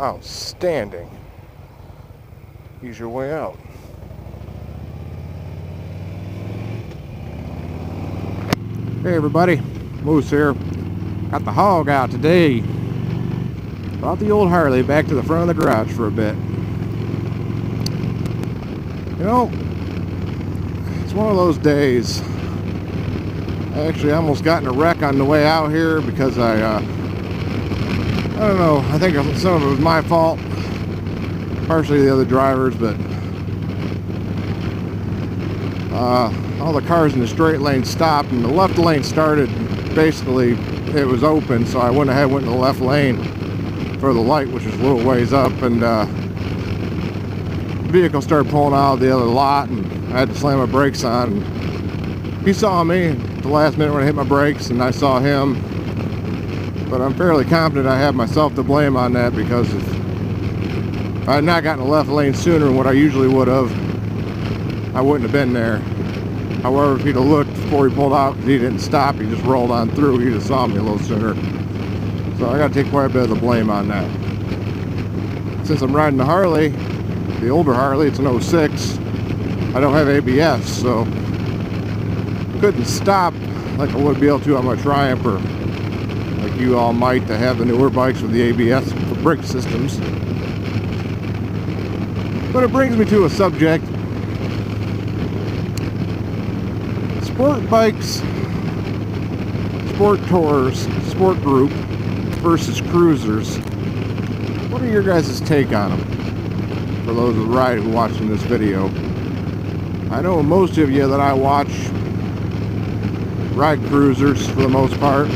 outstanding. Ease your way out. Hey everybody, Moose here. Got the hog out today. Brought the old Harley back to the front of the garage for a bit. You know, it's one of those days. I actually almost got in a wreck on the way out here because I don't know, I think some of it was my fault, partially the other drivers, but all the cars in the straight lane stopped and the left lane started, basically it was open, so I went ahead, went in the left lane for the light, which is a little ways up, and the vehicle started pulling out of the other lot, and I had to slam my brakes on. And he saw me at the last minute when I hit my brakes, and I saw him, but I'm fairly confident I have myself to blame on that, because if I had not gotten the left lane sooner than what I usually would have, I wouldn't have been there. However, if he'd have looked before he pulled out, he didn't stop, he just rolled on through, he'd have saw me a little sooner. So I gotta take quite a bit of the blame on that. Since I'm riding the Harley, the older Harley, it's an 06, I don't have ABS, so couldn't stop like I would be able to on my Triumph, or like you all might to have the newer bikes with the ABS for brake systems. But it brings me to a subject. Sport bikes, sport tours, sport group versus cruisers. What are your guys' take on them? For those who ride who are watching this video. I know most of you that I watch ride cruisers for the most part.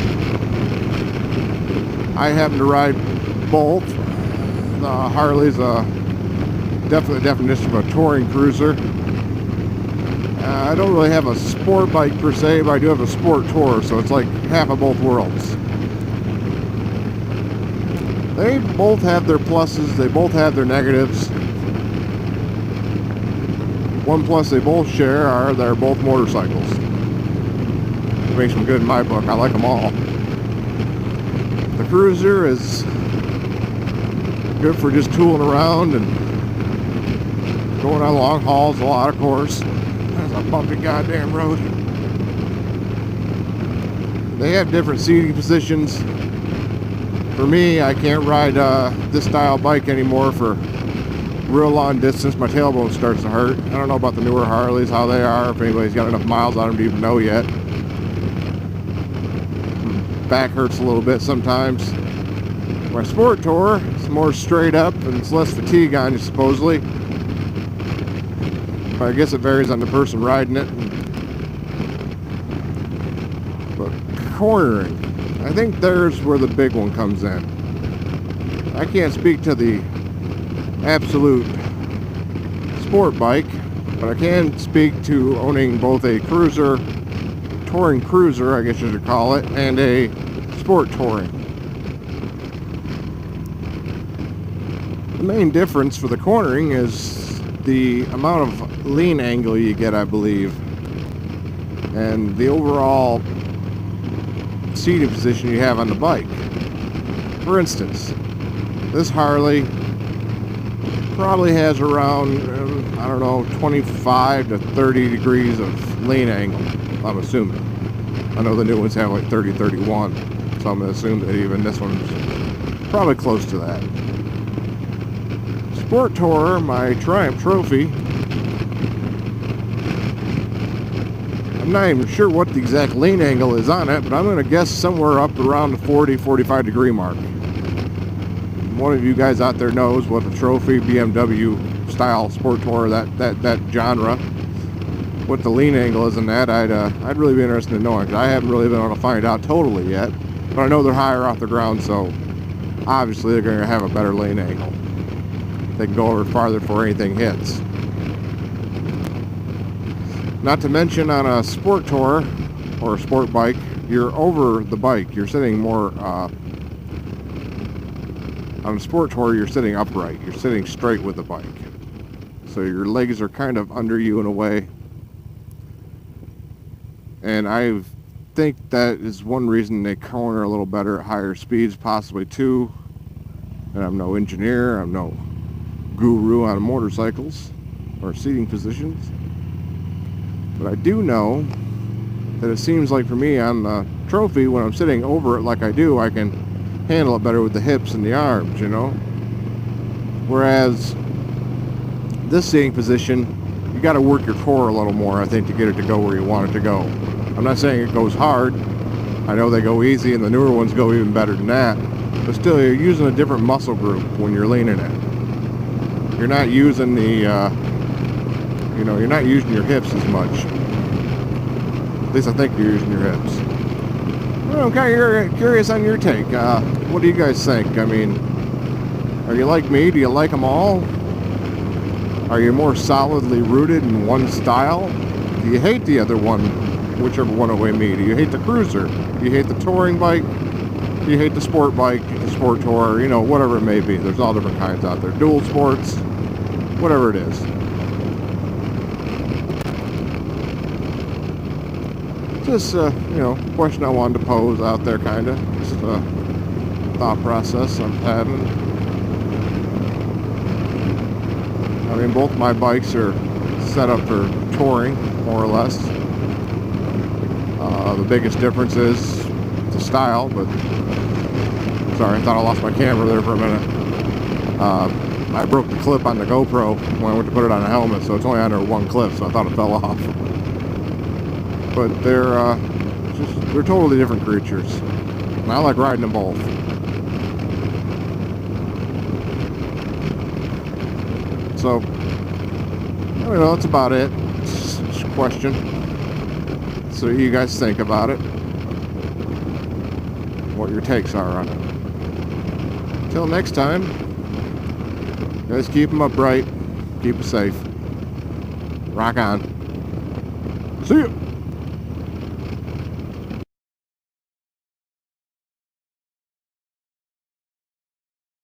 I happen to ride both. The Harley's a definite definition of a touring cruiser. I don't really have a sport bike per se, but I do have a sport tour, so it's like half of both worlds. They both have their pluses, they both have their negatives. One plus they both share are they're both motorcycles. It makes them good in my book. I like them all. The cruiser is good for just tooling around and going on long hauls a lot, of course. That's a bumpy goddamn road. They have different seating positions. For me, I can't ride this style bike anymore for real long distance. My tailbone starts to hurt. I don't know about the newer Harleys, how they are, if anybody's got enough miles on them to even know yet. Back hurts a little bit sometimes. My sport tour is more straight up and it's less fatigue on you, supposedly. But I guess it varies on the person riding it. But cornering, I think there's where the big one comes in. I can't speak to the absolute sport bike, but I can speak to owning both a cruiser, touring cruiser, I guess you should call it, and a sport touring. The main difference for the cornering is the amount of lean angle you get, I believe, and the overall seating position you have on the bike. For instance, this Harley probably has around, I don't know, 25 to 30 degrees of lean angle, I'm assuming. I know the new ones have like 30, 31, so I'm going to assume that even this one's probably close to that. Sport Tourer, my Triumph Trophy, I'm not even sure what the exact lean angle is on it, but I'm going to guess somewhere up around the 40, 45 degree mark. One of you guys out there knows what the Trophy, BMW style Sport Tourer, that genre, what the lean angle is in that, I'd really be interested in knowing, because I haven't really been able to find out totally yet, but I know they're higher off the ground, so obviously they're going to have a better lean angle. They can go over farther before anything hits. Not to mention on a sport tour or a sport bike, you're over the bike. You're sitting more, on a sport tour, you're sitting upright. You're sitting straight with the bike. So your legs are kind of under you in a way. And I think that is one reason they corner a little better at higher speeds, possibly two. And I'm no engineer, I'm no guru on motorcycles or seating positions. But I do know that it seems like for me on the Trophy, when I'm sitting over it like I do, I can handle it better with the hips and the arms, you know? Whereas this seating position, you got to work your core a little more, I think, to get it to go where you want it to go. I'm not saying it goes hard. I know they go easy, and the newer ones go even better than that. But still, you're using a different muscle group when you're leaning it. You're not using the, you're not using your hips as much. At least I think you're using your hips. Well, I'm kind of curious on your take. What do you guys think? I mean, are you like me? Do you like them all? Are you more solidly rooted in one style? Do you hate the other one, whichever one away me? Do you hate the cruiser? Do you hate the touring bike? Do you hate the sport bike, the sport tour, whatever it may be? There's all different kinds out there. Dual sports, whatever it is. Just, question I wanted to pose out there, kind of. Just a thought process I'm having. I mean, both my bikes are set up for touring, more or less. The biggest difference is the style, but... Sorry, I thought I lost my camera there for a minute. I broke the clip on the GoPro when I went to put it on a helmet, so it's only under one clip, so I thought it fell off. But they're totally different creatures. And I like riding them both. So, that's about it. It's just a question. So you guys think about it. What your takes are on it. Until next time, guys, keep them upright. Keep them safe. Rock on. See you.